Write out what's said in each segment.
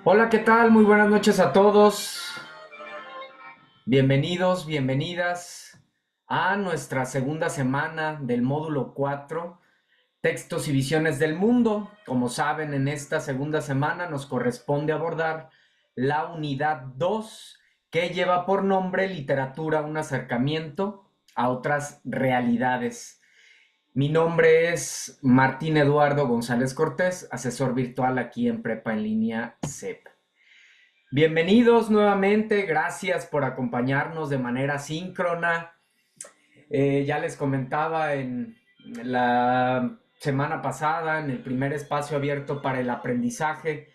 Hola, ¿qué tal? Muy buenas noches a todos. Bienvenidos, bienvenidas a nuestra segunda semana del módulo 4, Textos y Visiones del Mundo. Como saben, en esta segunda semana nos corresponde abordar la unidad 2, que lleva por nombre Literatura, un acercamiento a otras realidades. Mi nombre es Martín Eduardo González Cortés, asesor virtual aquí en Prepa en Línea CEP. Bienvenidos nuevamente, gracias por acompañarnos de manera síncrona. Ya les comentaba en la semana pasada, en el primer espacio abierto para el aprendizaje,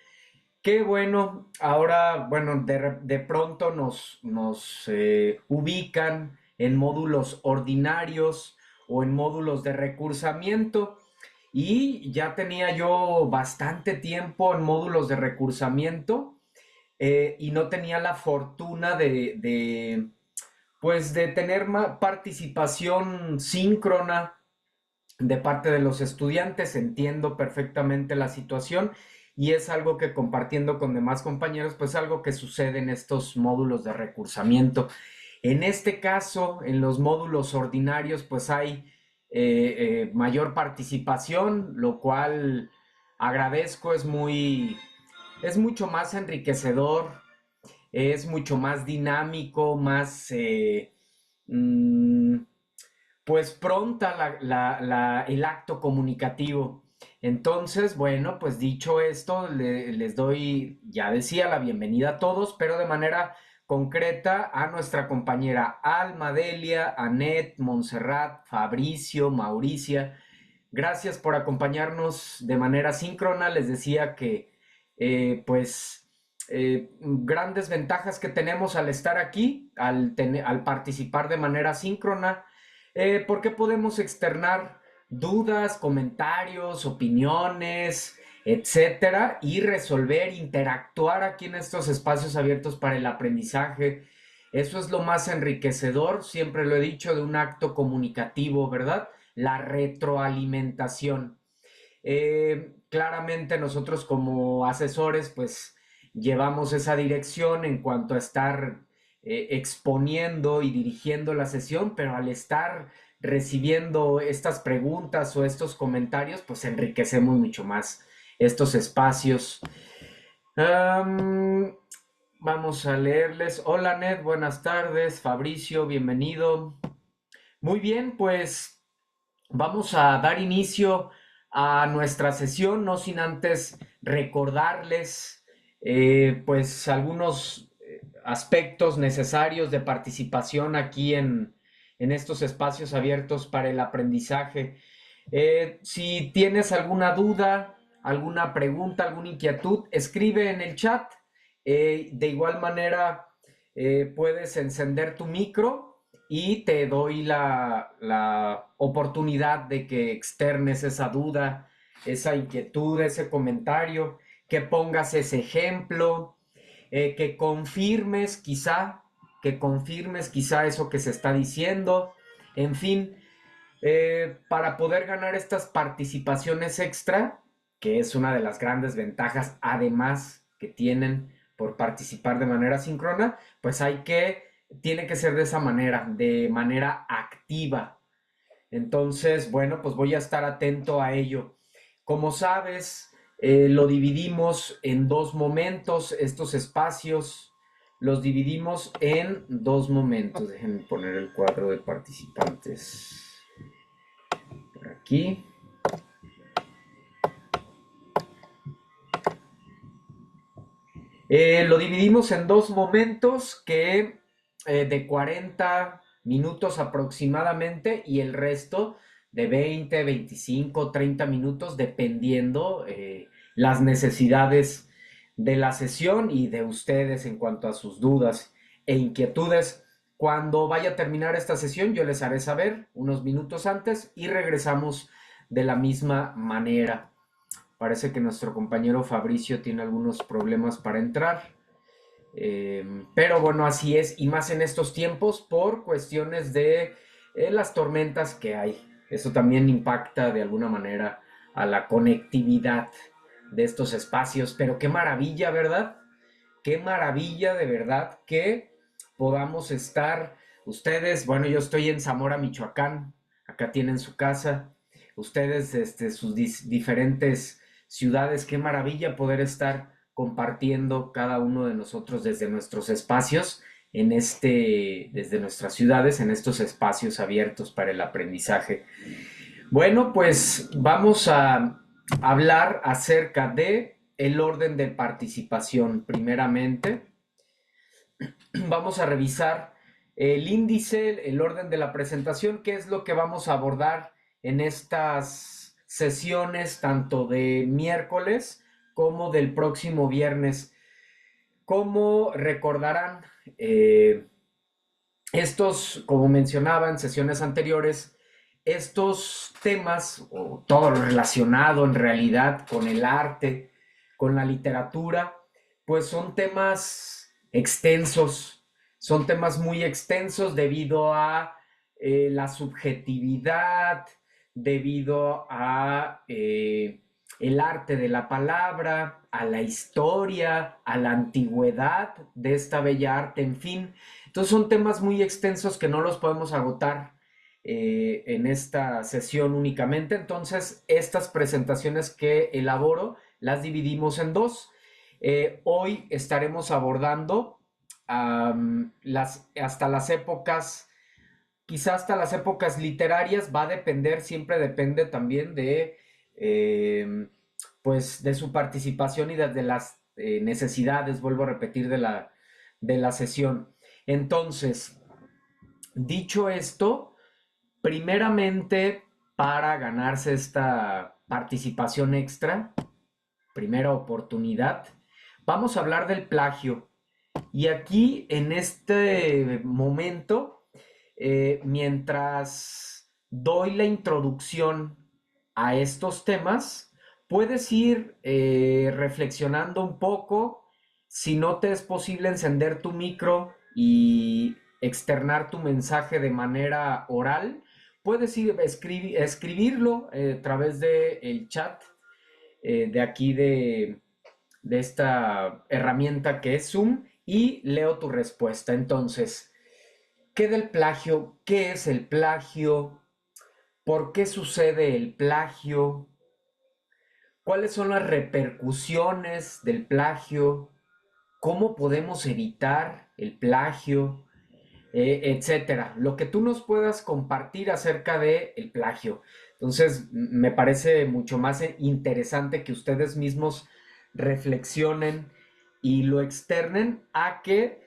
que bueno, ahora, bueno, de pronto nos ubican en módulos ordinarios o en módulos de recursamiento. Y ya tenía yo bastante tiempo en módulos de recursamiento y no tenía la fortuna pues de tener participación síncrona de parte de los estudiantes. Entiendo perfectamente la situación y es algo que, compartiendo con demás compañeros, pues algo que sucede en estos módulos de recursamiento. En este caso, en los módulos ordinarios, pues hay mayor participación, lo cual agradezco. Es mucho más enriquecedor, es mucho más dinámico, más mm, pues pronta el acto comunicativo. Entonces, bueno, pues dicho esto, les doy, ya decía, la bienvenida a todos, pero de manera concreta a nuestra compañera Alma, Delia, Anet, Montserrat, Fabricio, Mauricia. Gracias por acompañarnos de manera síncrona. Les decía que, grandes ventajas que tenemos al estar aquí, al participar de manera síncrona, porque podemos externar dudas, comentarios, opiniones, etcétera, y resolver, interactuar aquí en estos espacios abiertos para el aprendizaje. Eso es lo más enriquecedor, siempre lo he dicho, de un acto comunicativo, ¿verdad? La retroalimentación. claramente nosotros como asesores, pues llevamos esa dirección en cuanto a estar exponiendo y dirigiendo la sesión, pero al estar recibiendo estas preguntas o estos comentarios, pues enriquecemos mucho más estos espacios. Am, Vamos a leerles. Hola Ned, buenas tardes. Fabricio, bienvenido. Muy bien, pues vamos a dar inicio a nuestra sesión, no sin antes recordarles pues algunos aspectos necesarios de participación aquí en estos espacios abiertos para el aprendizaje. Si tienes alguna duda, alguna pregunta, alguna inquietud, escribe en el chat. De igual manera, puedes encender tu micro y te doy la oportunidad de que externes esa duda, esa inquietud, ese comentario, que pongas ese ejemplo, que confirmes quizá eso que se está diciendo, en fin, para poder ganar estas participaciones extra, que es una de las grandes ventajas además que tienen por participar de manera síncrona, pues tiene que ser de manera activa. Entonces, bueno, pues voy a estar atento a ello. Como sabes, lo dividimos en dos momentos, estos espacios los dividimos en dos momentos. Déjenme poner el cuadro de participantes por aquí. Lo dividimos en dos momentos de 40 minutos aproximadamente y el resto de 20, 25, 30 minutos dependiendo las necesidades de la sesión y de ustedes en cuanto a sus dudas e inquietudes. Cuando vaya a terminar esta sesión yo les haré saber unos minutos antes y regresamos de la misma manera. Parece que nuestro compañero Fabricio tiene algunos problemas para entrar. Pero bueno, así es, y más en estos tiempos por cuestiones de las tormentas que hay. Eso también impacta de alguna manera a la conectividad de estos espacios. Pero qué maravilla, ¿verdad? Qué maravilla de verdad que podamos estar ustedes. Bueno, yo estoy en Zamora, Michoacán. Acá tienen su casa. Ustedes, sus diferentes ciudades. Qué maravilla poder estar compartiendo cada uno de nosotros desde nuestros espacios desde nuestras ciudades, en estos espacios abiertos para el aprendizaje. Bueno, pues vamos a hablar acerca de el orden de participación. Primeramente, vamos a revisar el índice, el orden de la presentación, qué es lo que vamos a abordar en estas sesiones, tanto de miércoles como del próximo viernes. Como recordarán, como mencionaba en sesiones anteriores, estos temas, o todo lo relacionado en realidad con el arte, con la literatura, pues son temas muy extensos debido a la subjetividad, debido a el arte de la palabra, a la historia, a la antigüedad de esta bella arte, en fin. Entonces son temas muy extensos que no los podemos agotar en esta sesión únicamente. Entonces, estas presentaciones que elaboro las dividimos en dos. Hoy estaremos abordando hasta las épocas, quizás hasta las épocas literarias, va a depender, siempre depende también pues de su participación y de las necesidades, vuelvo a repetir, de la sesión. Entonces, dicho esto, primeramente, para ganarse esta participación extra, primera oportunidad, vamos a hablar del plagio. Y aquí, en este momento, mientras doy la introducción a estos temas, puedes ir reflexionando un poco. Si no te es posible encender tu micro y externar tu mensaje de manera oral, puedes ir escribirlo a través del chat de aquí de esta herramienta que es Zoom y leo tu respuesta. Entonces, ¿qué del plagio? ¿Qué es el plagio? ¿Por qué sucede el plagio? ¿Cuáles son las repercusiones del plagio? ¿Cómo podemos evitar el plagio? Etcétera? Lo que tú nos puedas compartir acerca de el plagio. Entonces, me parece mucho más interesante que ustedes mismos reflexionen y lo externen a que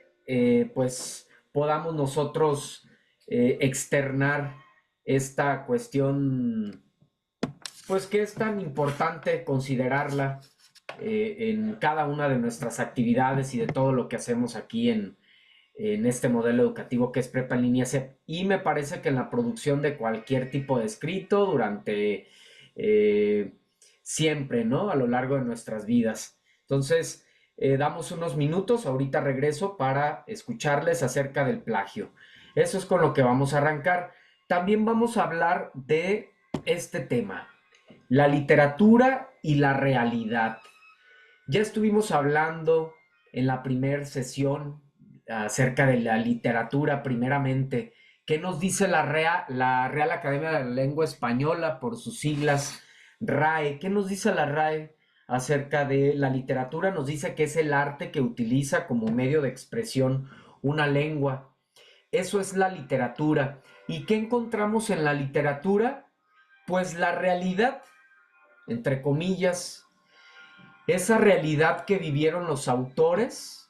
pues podamos nosotros externar esta cuestión, pues que es tan importante considerarla en cada una de nuestras actividades y de todo lo que hacemos aquí en este modelo educativo que es Prepa en línea CEP. Y me parece que en la producción de cualquier tipo de escrito durante siempre, ¿no? A lo largo de nuestras vidas. Entonces, damos unos minutos, ahorita regreso para escucharles acerca del plagio. Eso es con lo que vamos a arrancar. También vamos a hablar de este tema, la literatura y la realidad. Ya estuvimos hablando en la primera sesión acerca de la literatura primeramente. ¿Qué nos dice la Real Academia de la Lengua Española por sus siglas RAE? ¿Qué nos dice la RAE acerca de la literatura? Nos dice que es el arte que utiliza como medio de expresión una lengua. Eso es la literatura. ¿Y qué encontramos en la literatura? Pues la realidad, entre comillas, esa realidad que vivieron los autores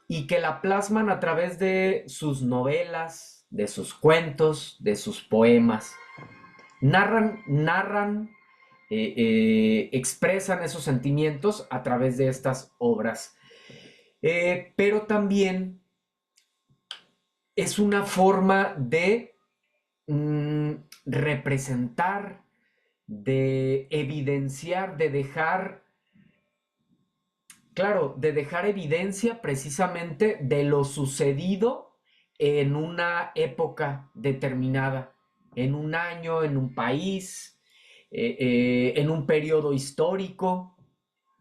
y que la plasman a través de sus novelas, de sus cuentos, de sus poemas. Narran, expresan esos sentimientos a través de estas obras. Pero también es una forma de representar, de evidenciar, de dejar, claro, de dejar evidencia precisamente de lo sucedido en una época determinada, en un año, en un país, en un periodo histórico,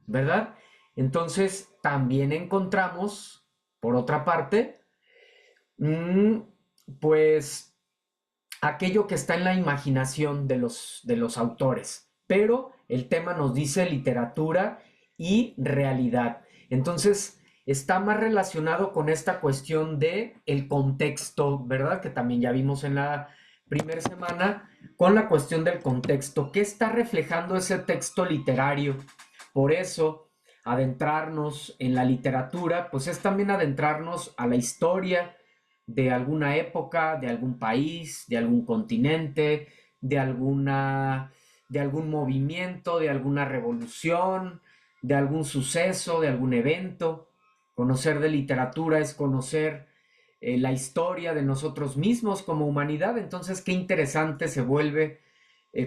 ¿verdad? Entonces, también encontramos, por otra parte, mm, pues aquello que está en la imaginación de los autores, pero el tema nos dice literatura y realidad. Entonces, está más relacionado con esta cuestión de el contexto, ¿verdad? Que también ya vimos en la primera semana, con la cuestión del contexto. ¿Qué está reflejando ese texto literario? Por eso, adentrarnos en la literatura, pues es también adentrarnos a la historia de alguna época, de algún país, de algún continente, de de algún movimiento, de alguna revolución, de algún suceso, de algún evento. Conocer de literatura es conocer la historia de nosotros mismos como humanidad. Entonces, qué interesante se vuelve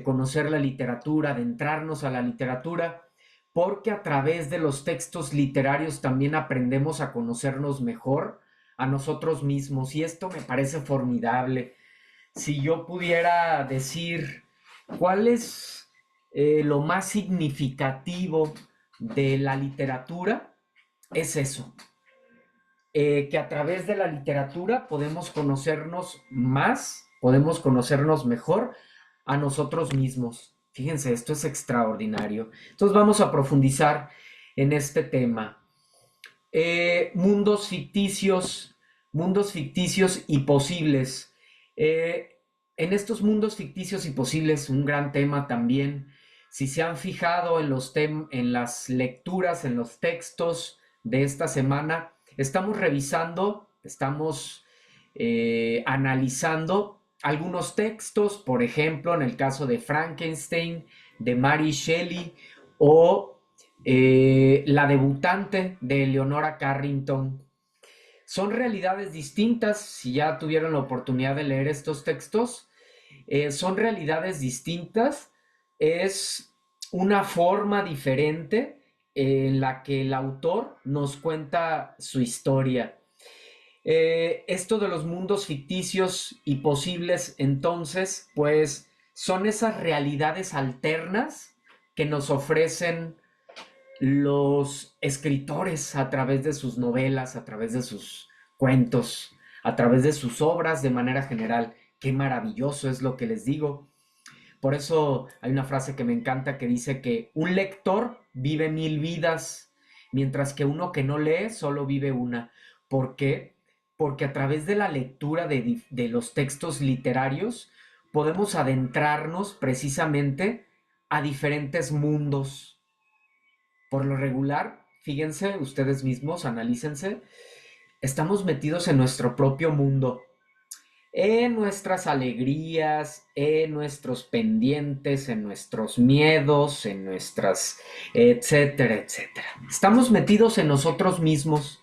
conocer la literatura, adentrarnos a la literatura, porque a través de los textos literarios también aprendemos a conocernos mejor a nosotros mismos. Y esto me parece formidable. Si yo pudiera decir cuál es lo más significativo de la literatura, es eso, que a través de la literatura podemos conocernos más, podemos conocernos mejor a nosotros mismos. Fíjense, esto es extraordinario. Entonces vamos a profundizar en este tema. Mundos ficticios y posibles. En estos mundos ficticios y posibles, un gran tema también. Si se han fijado en en las lecturas, en los textos de esta semana, estamos revisando, estamos analizando algunos textos, por ejemplo, en el caso de Frankenstein, de Mary Shelley, o La debutante de Leonora Carrington. Son realidades distintas, si ya tuvieron la oportunidad de leer estos textos, son realidades distintas, es una forma diferente en la que el autor nos cuenta su historia. Esto de los mundos ficticios y posibles, entonces, pues son esas realidades alternas que nos ofrecen los escritores a través de sus novelas, a través de sus cuentos, a través de sus obras de manera general. Qué maravilloso es lo que les digo. Por eso hay una frase que me encanta que dice que un lector vive 1000 vidas, mientras que uno que no lee solo vive una. ¿Por qué? Porque a través de la lectura de los textos literarios podemos adentrarnos precisamente a diferentes mundos. Por lo regular, fíjense ustedes mismos, analícense, estamos metidos en nuestro propio mundo, en nuestras alegrías, en nuestros pendientes, en nuestros miedos, en nuestras, etcétera, etcétera. Estamos metidos en nosotros mismos.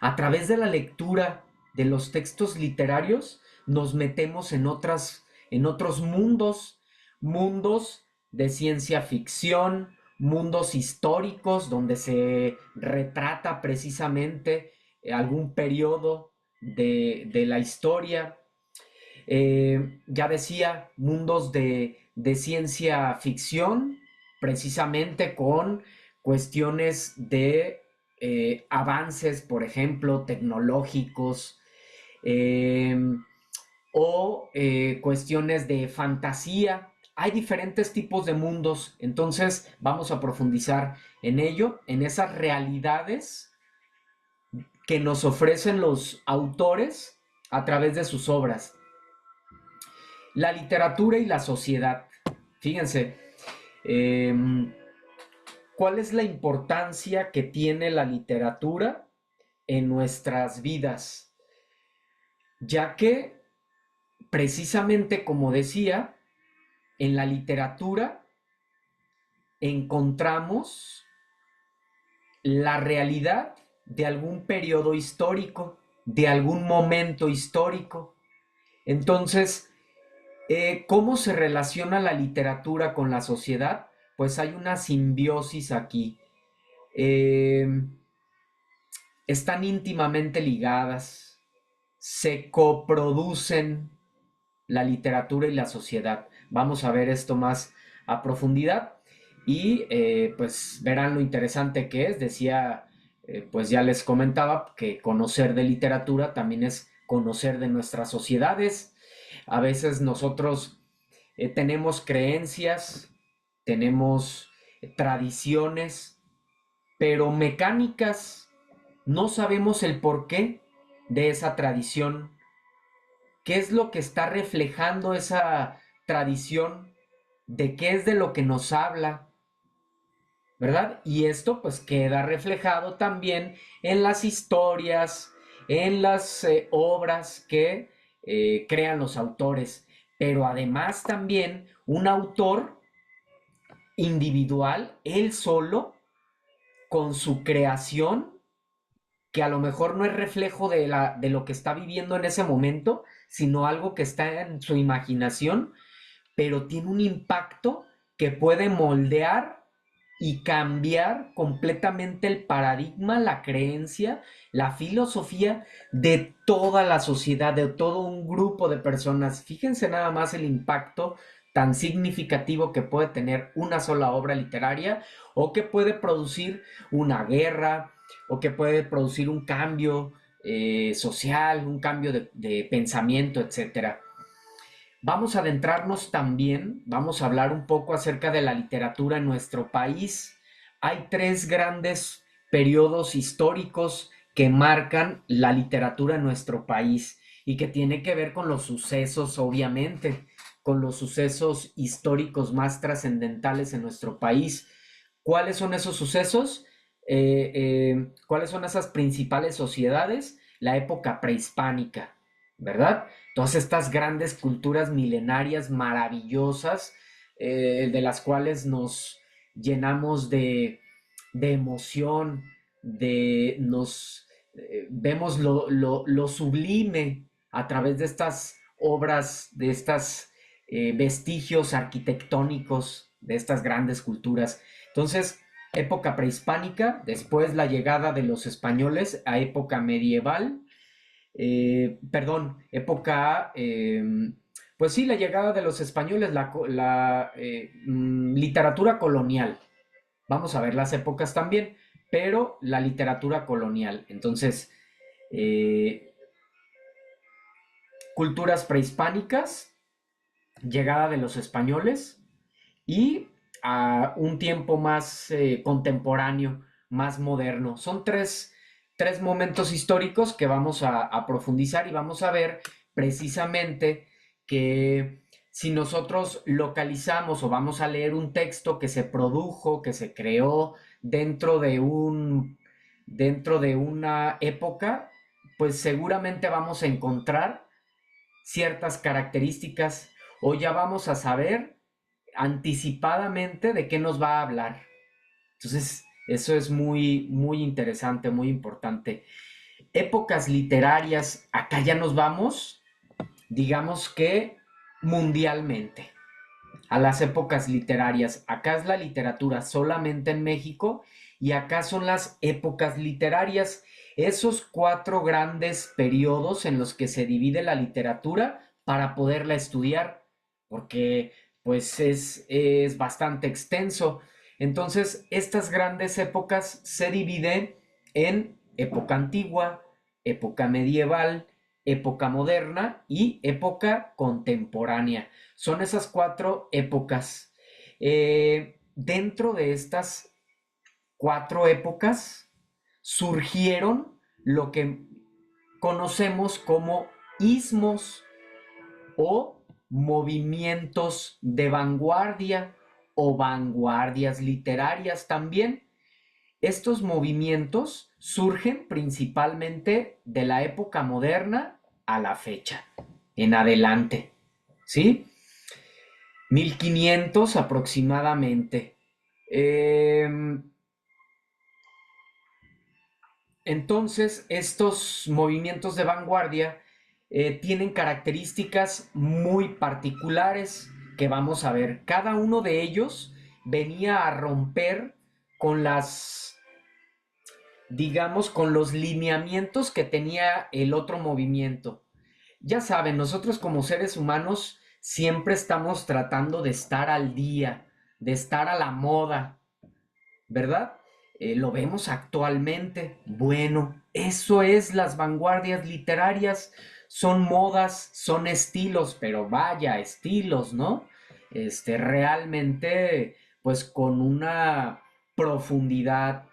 A través de la lectura de los textos literarios, nos metemos en otros mundos, mundos de ciencia ficción, mundos históricos donde se retrata precisamente algún periodo de la historia. Ya decía, mundos de ciencia ficción, precisamente con cuestiones de avances, por ejemplo, tecnológicos, eh, o cuestiones de fantasía. Hay diferentes tipos de mundos, entonces vamos a profundizar en ello, en esas realidades que nos ofrecen los autores a través de sus obras. La literatura y la sociedad. Fíjense, eh, ¿cuál es la importancia que tiene la literatura en nuestras vidas? Ya que, precisamente como decía, en la literatura encontramos la realidad de algún periodo histórico, de algún momento histórico. Entonces, ¿cómo se relaciona la literatura con la sociedad? Pues hay una simbiosis aquí. Eh, Están íntimamente ligadas, se coproducen la literatura y la sociedad. Vamos a ver esto más a profundidad y pues verán lo interesante que es. Decía, pues ya les comentaba que conocer de literatura también es conocer de nuestras sociedades. A veces nosotros tenemos creencias, tenemos tradiciones, pero mecánicas. No sabemos el porqué de esa tradición. ¿Qué es lo que está reflejando esa tradición? ¿De qué es de lo que nos habla? ¿Verdad? Y esto pues queda reflejado también en las historias, en las obras que crean los autores. Pero además también un autor individual, él solo, con su creación, que a lo mejor no es reflejo de lo que está viviendo en ese momento, sino algo que está en su imaginación, pero tiene un impacto que puede moldear y cambiar completamente el paradigma, la creencia, la filosofía de toda la sociedad, de todo un grupo de personas. Fíjense nada más el impacto tan significativo que puede tener una sola obra literaria o que puede producir una guerra o que puede producir un cambio social, un cambio de pensamiento, etcétera. Vamos a adentrarnos también, vamos a hablar un poco acerca de la literatura en nuestro país. Hay tres grandes periodos históricos que marcan la literatura en nuestro país y que tiene que ver con los sucesos, obviamente, con los sucesos históricos más trascendentales en nuestro país. ¿Cuáles son esos sucesos? ¿Cuáles son esas principales sociedades? La época prehispánica, ¿verdad? Todas estas grandes culturas milenarias maravillosas, de las cuales nos llenamos de emoción, vemos lo sublime a través de estas obras, de estos vestigios arquitectónicos de estas grandes culturas. Entonces, época prehispánica, después la llegada de los españoles a época medieval, perdón, época Pues sí, la llegada de los españoles, literatura colonial. Vamos a ver las épocas también, pero la literatura colonial. Entonces, eh, culturas prehispánicas, llegada de los españoles y a un tiempo más contemporáneo, más moderno. Son tres momentos históricos que vamos a profundizar y vamos a ver precisamente que si nosotros localizamos o vamos a leer un texto que se produjo, que se creó dentro de dentro de una época, pues seguramente vamos a encontrar ciertas características o ya vamos a saber anticipadamente de qué nos va a hablar. Entonces, eso es muy interesante, muy importante. Épocas literarias, acá ya nos vamos, digamos que mundialmente, a las épocas literarias. Acá es la literatura solamente en México y acá son las épocas literarias, esos cuatro grandes periodos en los que se divide la literatura para poderla estudiar, porque pues es bastante extenso. Entonces, estas grandes épocas se dividen en época antigua, época medieval, época moderna y época contemporánea. Son esas cuatro épocas. Dentro de estas cuatro épocas surgieron lo que conocemos como ismos o movimientos de vanguardia o vanguardias literarias también. Estos movimientos surgen principalmente de la época moderna a la fecha, en adelante, ¿sí? 1500 aproximadamente. Eh, entonces, estos movimientos de vanguardia tienen características muy particulares que vamos a ver. Cada uno de ellos venía a romper con digamos, con los lineamientos que tenía el otro movimiento. Ya saben, nosotros como seres humanos siempre estamos tratando de estar al día, de estar a la moda, ¿verdad? Lo vemos actualmente. Bueno, eso es las vanguardias literarias. Son modas, son estilos, pero vaya, estilos, ¿no? Realmente, pues con una profundidad,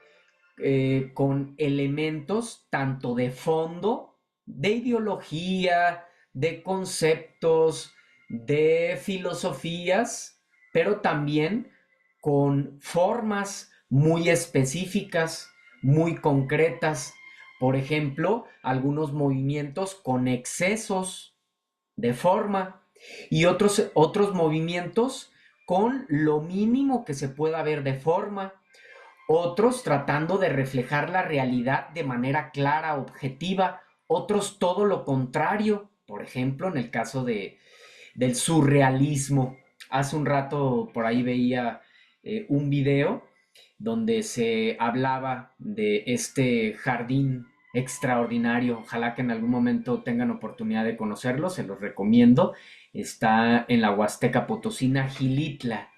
con elementos tanto de fondo, de ideología, de conceptos, de filosofías, pero también con formas muy específicas, muy concretas. Por ejemplo, algunos movimientos con excesos de forma y otros movimientos con lo mínimo que se pueda ver de forma, otros tratando de reflejar la realidad de manera clara, objetiva, otros todo lo contrario, por ejemplo, en el caso del surrealismo. Hace un rato por ahí veía un video donde se hablaba de este jardín extraordinario. Ojalá que en algún momento tengan oportunidad de conocerlo, se los recomiendo. Está en la Huasteca Potosina, Gilitla,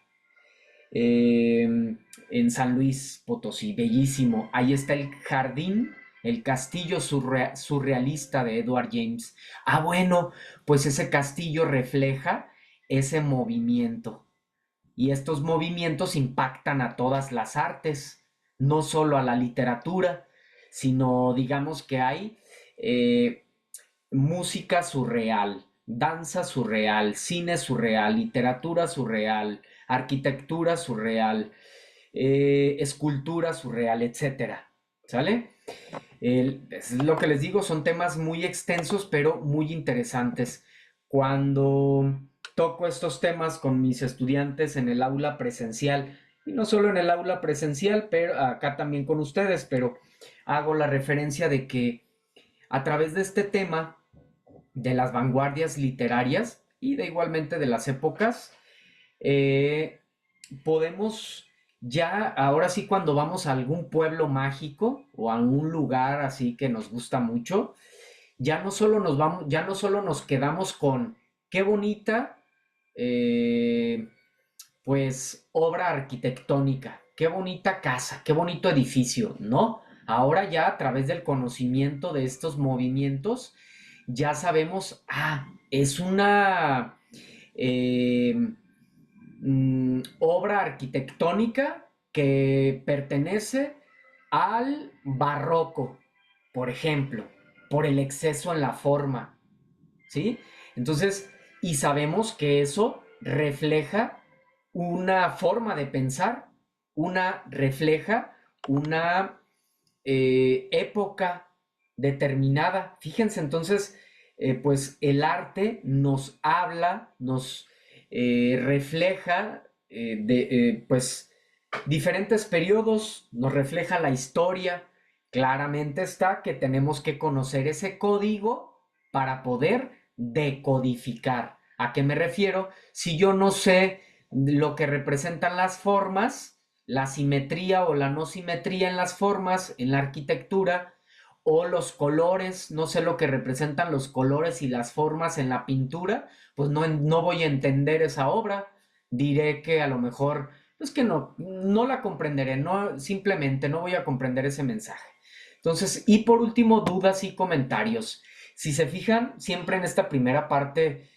eh, en San Luis Potosí, bellísimo. Ahí está el jardín, el castillo surrealista de Edward James. Ah, bueno, pues ese castillo refleja ese movimiento. Y estos movimientos impactan a todas las artes, no solo a la literatura, sino digamos que hay eh, música surreal, danza surreal, cine surreal, literatura surreal, arquitectura surreal, escultura surreal, etcétera. ¿Sale? Es lo que les digo, son temas muy extensos, pero muy interesantes. Cuando toco estos temas con mis estudiantes en el aula presencial, y no solo en el aula presencial, pero acá también con ustedes, pero hago la referencia de que a través de este tema de las vanguardias literarias y de igualmente de las épocas, eh, podemos ya, ahora sí, cuando vamos a algún pueblo mágico o a un lugar así que nos gusta mucho, ya no solo nos quedamos con qué bonita, eh, pues, obra arquitectónica, qué bonita casa, qué bonito edificio, ¿no? Ahora ya a través del conocimiento de estos movimientos, ya sabemos, es una eh, obra arquitectónica que pertenece al barroco, por ejemplo, por el exceso en la forma, ¿sí? Entonces, y sabemos que eso refleja una forma de pensar, refleja una época determinada. Fíjense, entonces, pues el arte nos habla, nos refleja pues diferentes periodos, nos refleja la historia. Claramente está que tenemos que conocer ese código para poder decodificar. ¿A qué me refiero? Si yo no sé lo que representan las formas, la simetría o la no simetría en las formas, en la arquitectura, o los colores, no sé lo que representan los colores y las formas en la pintura, pues no voy a entender esa obra. Diré que a lo mejor, pues que no la comprenderé, no, simplemente no voy a comprender ese mensaje. Entonces, y por último, dudas y comentarios. Si se fijan, siempre en esta primera parte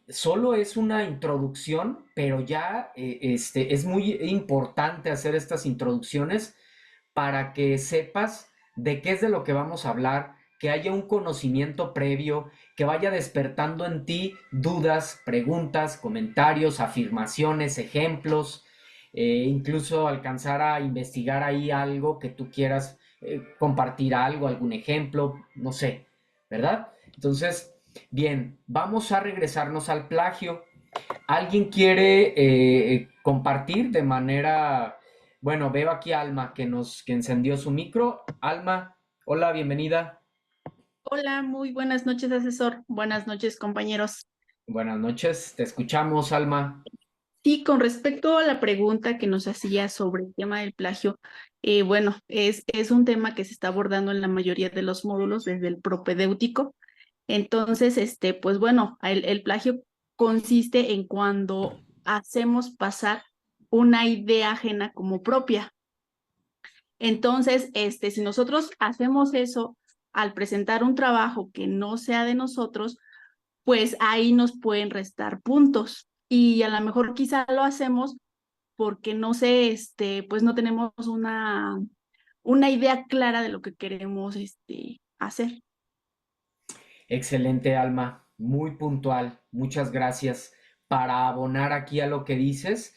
solo es una introducción, pero ya es muy importante hacer estas introducciones para que sepas de qué es de lo que vamos a hablar, que haya un conocimiento previo, que vaya despertando en ti dudas, preguntas, comentarios, afirmaciones, ejemplos, incluso alcanzar a investigar ahí algo que tú quieras compartir algo, algún ejemplo, no sé, ¿verdad? Entonces, bien, vamos a regresarnos al plagio. ¿Alguien quiere compartir de manera, bueno, veo aquí a Alma que encendió su micro. Alma, hola, bienvenida. Hola, muy buenas noches, asesor. Buenas noches, compañeros. Buenas noches, te escuchamos, Alma. Sí, con respecto a la pregunta que nos hacía sobre el tema del plagio, bueno, es un tema que se está abordando en la mayoría de los módulos desde el propedéutico. Entonces, pues bueno, el plagio consiste en cuando hacemos pasar una idea ajena como propia. Entonces, si nosotros hacemos eso al presentar un trabajo que no sea de nosotros, pues ahí nos pueden restar puntos. Y a lo mejor quizá lo hacemos porque no sé, pues no tenemos una idea clara de lo que queremos hacer. Excelente, Alma, muy puntual, muchas gracias. Para abonar aquí a lo que dices,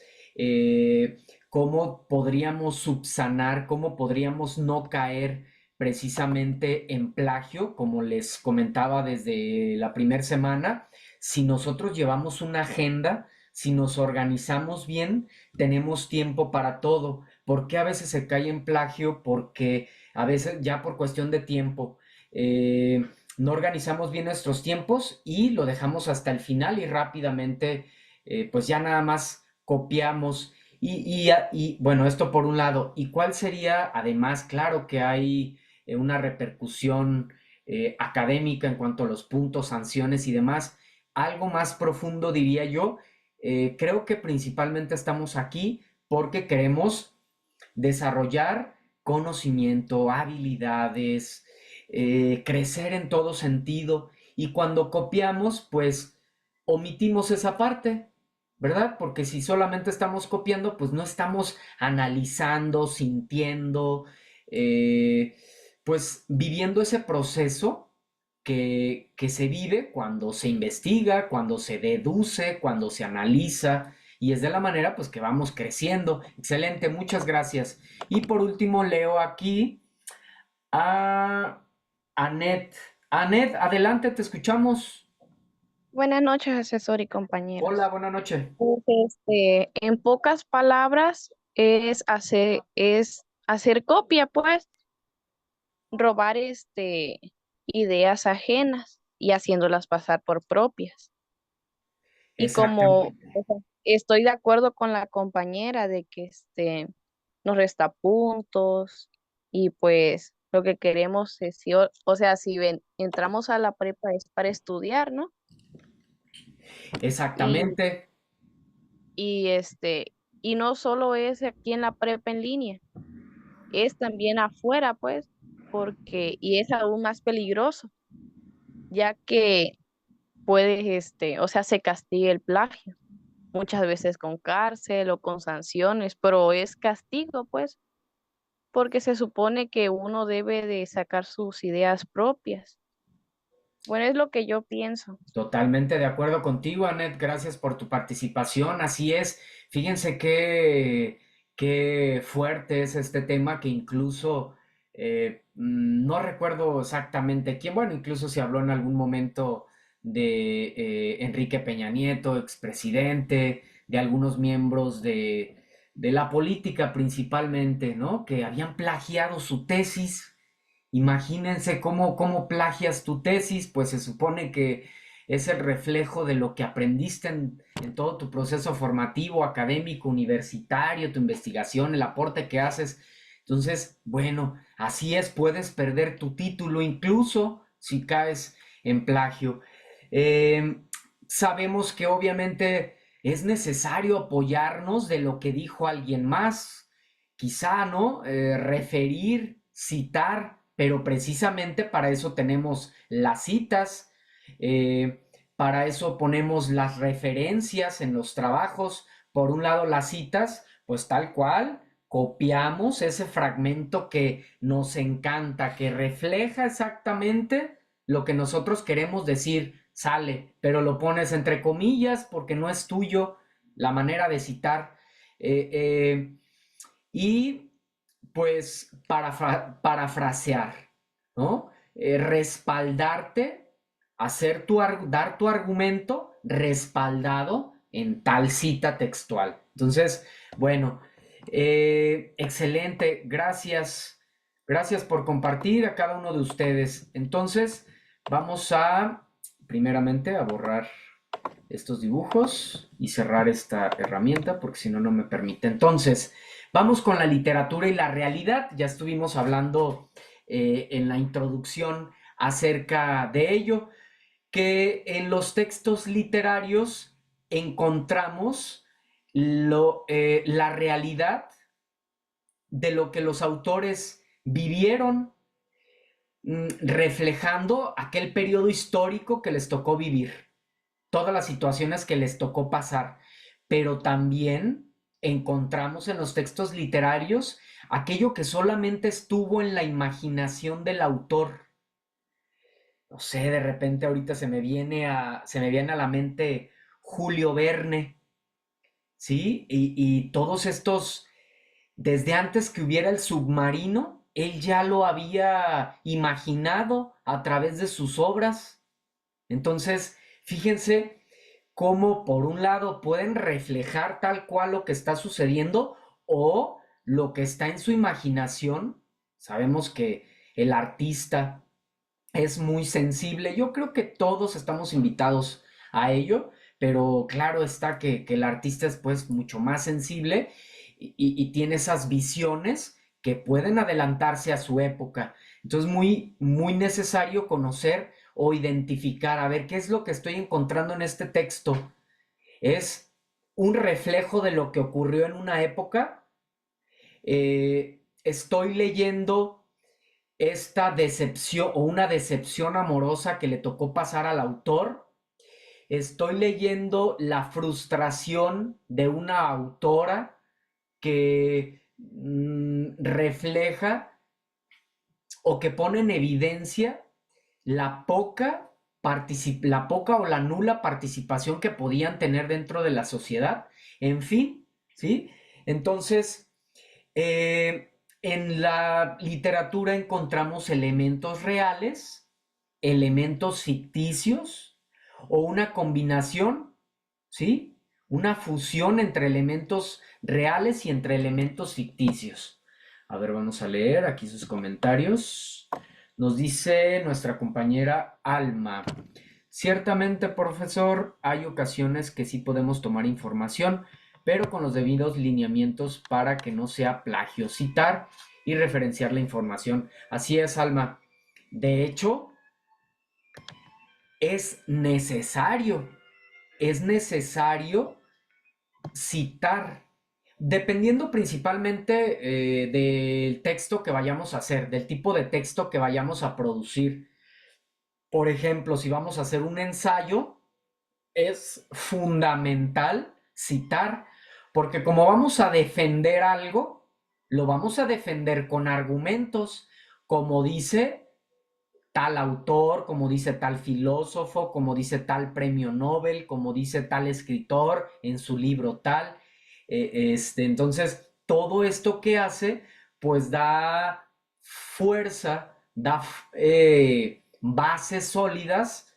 ¿cómo podríamos subsanar, cómo podríamos no caer precisamente en plagio, como les comentaba desde la primera semana? Si nosotros llevamos una agenda, si nos organizamos bien, tenemos tiempo para todo. ¿Por qué a veces se cae en plagio? Porque a veces ya por cuestión de tiempo. eh, no organizamos bien nuestros tiempos y lo dejamos hasta el final y rápidamente, pues ya nada más copiamos. Bueno, esto por un lado. ¿Y cuál sería, además, claro que hay una repercusión académica en cuanto a los puntos, sanciones y demás? Algo más profundo, diría yo. Creo que principalmente estamos aquí porque queremos desarrollar conocimiento, habilidades, crecer en todo sentido. Y cuando copiamos, pues omitimos esa parte, ¿verdad? Porque si solamente estamos copiando, pues no estamos analizando, sintiendo, eh, pues viviendo ese proceso que se vive cuando se investiga, cuando se deduce, cuando se analiza, y es de la manera pues que vamos creciendo. Excelente, muchas gracias. Y por último leo aquí a Anet. Anet, adelante, te escuchamos. Buenas noches, asesor y Hola, compañeros. buenas noches. Pues, en pocas palabras, es hacer copia, pues, robar ideas ajenas y haciéndolas pasar por propias. Y como, Exactamente. o sea, estoy de acuerdo con la compañera de que nos resta puntos y pues lo que queremos es, si entramos a la prepa es para estudiar, ¿no? Y, Exactamente, y no solo es aquí en la prepa en línea, es también afuera, pues, y es aún más peligroso, ya que puedes, o sea, se castiga el plagio, muchas veces con cárcel o con sanciones, pero es castigo, pues, porque se supone que uno debe de sacar sus ideas propias. Bueno, es lo que yo pienso. totalmente de acuerdo contigo, Anet. Gracias por tu participación. Así es. Fíjense qué fuerte es este tema que incluso no recuerdo exactamente quién. Bueno, incluso se habló en algún momento de Enrique Peña Nieto, expresidente, de algunos miembros de la política principalmente, ¿no? Que habían plagiado su tesis. Imagínense cómo plagias tu tesis, pues se supone que es el reflejo de lo que aprendiste en todo tu proceso formativo, académico, universitario, tu investigación, el aporte que haces. Entonces, bueno, así es, puedes perder tu título incluso si caes en plagio. Eh, Sabemos que obviamente es necesario apoyarnos de lo que dijo alguien más, quizá, ¿no? Referir, citar, pero precisamente para eso tenemos las citas, para eso ponemos las referencias en los trabajos. Por un lado, las citas, pues tal cual, copiamos ese fragmento que nos encanta, que refleja exactamente lo que nosotros queremos decir, sale, pero lo pones entre comillas porque no es tuyo la manera de citar. Eh, eh, y pues parafrasear, ¿no? Respaldarte, dar tu argumento respaldado en tal cita textual. Entonces, bueno, excelente, gracias, gracias por compartir a cada uno de ustedes. Entonces, vamos a, primeramente, a borrar estos dibujos y cerrar esta herramienta porque si no, no me permite. Entonces, vamos con la literatura y la realidad. Ya estuvimos hablando en la introducción acerca de ello, que en los textos literarios encontramos la realidad de lo que los autores vivieron, reflejando aquel periodo histórico que les tocó vivir, todas las situaciones que les tocó pasar, pero también encontramos en los textos literarios aquello que solamente estuvo en la imaginación del autor. No sé, de repente ahorita se me viene a la mente Julio Verne, ¿sí? Y todos estos, desde antes que hubiera el submarino, él ya lo había imaginado a través de sus obras. Entonces, fíjense cómo por un lado pueden reflejar tal cual lo que está sucediendo o lo que está en su imaginación. Sabemos que el artista es muy sensible. Yo creo que todos estamos invitados a ello, pero claro está que el artista es pues mucho más sensible y tiene esas visiones que pueden adelantarse a su época. Entonces, muy necesario conocer o identificar, a ver, ¿qué es lo que estoy encontrando en este texto? ¿Es un reflejo de lo que ocurrió en una época? ¿Estoy leyendo esta decepción o una decepción amorosa que le tocó pasar al autor? ¿Estoy leyendo la frustración de una autora que refleja o que pone en evidencia la la poca o la nula participación que podían tener dentro de la sociedad? En fin, ¿sí? Entonces, en la literatura encontramos elementos reales, elementos ficticios o una combinación, ¿sí? Una fusión entre elementos reales y entre elementos ficticios. A ver, vamos a leer aquí sus comentarios. Nos dice nuestra compañera Alma. Ciertamente, profesor, hay ocasiones que sí podemos tomar información, pero con los debidos lineamientos para que no sea plagio, citar y referenciar la información. Así es, Alma. De hecho, es necesario. es necesario citar, dependiendo principalmente del texto que vayamos a hacer, del tipo de texto que vayamos a producir. Por ejemplo, si vamos a hacer un ensayo, es fundamental citar, porque como vamos a defender algo, lo vamos a defender con argumentos, como dice tal autor, como dice tal filósofo, como dice tal premio Nobel, como dice tal escritor en su libro tal. Entonces, todo esto que hace, pues da fuerza, da bases sólidas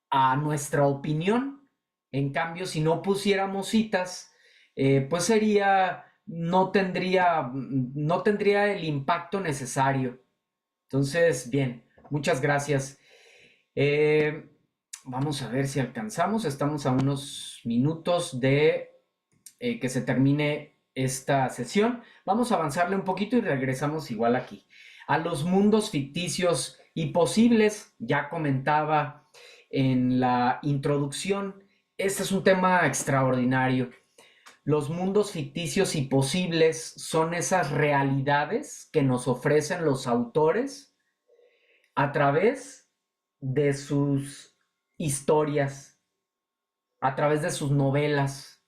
a nuestra opinión. En cambio, si no pusiéramos citas, pues no tendría el impacto necesario. Entonces, bien, muchas gracias. Eh, Vamos a ver si alcanzamos. Estamos a unos minutos de que se termine esta sesión. Vamos a avanzarle un poquito y regresamos igual aquí. A los mundos ficticios y posibles, ya comentaba en la introducción, este es un tema extraordinario. Los mundos ficticios y posibles son esas realidades que nos ofrecen los autores a través de sus historias, a través de sus novelas,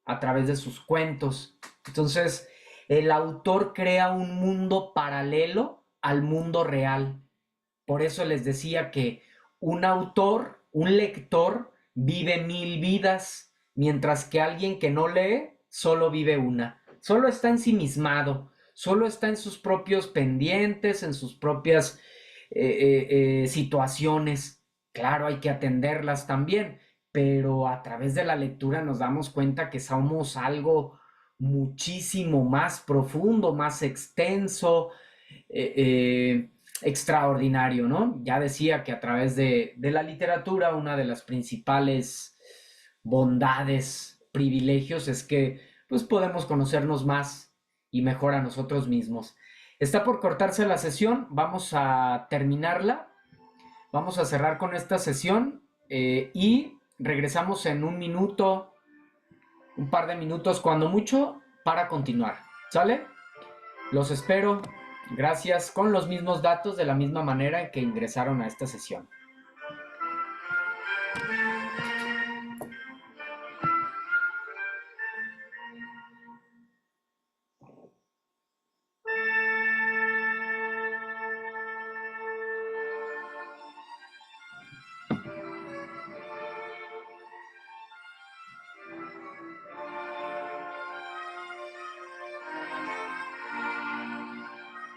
a través de sus cuentos. Entonces, el autor crea un mundo paralelo al mundo real. Por eso les decía que un autor, un lector, vive 1000 vidas, mientras que alguien que no lee solo vive una. Solo está ensimismado, solo está en sus propios pendientes, en sus propias situaciones. Claro, hay que atenderlas también, pero a través de la lectura nos damos cuenta que somos algo muchísimo más profundo, más extenso, extraordinario, ¿no? Ya decía que a través de la literatura una de las principales bondades, privilegios es que pues podemos conocernos más y mejor a nosotros mismos. Está por cortarse la sesión, vamos a terminarla, vamos a cerrar con esta sesión y regresamos en un minuto, un par de minutos, cuando mucho, para continuar. ¿Sale? Los espero. Gracias, con los mismos datos de la misma manera en que ingresaron a esta sesión.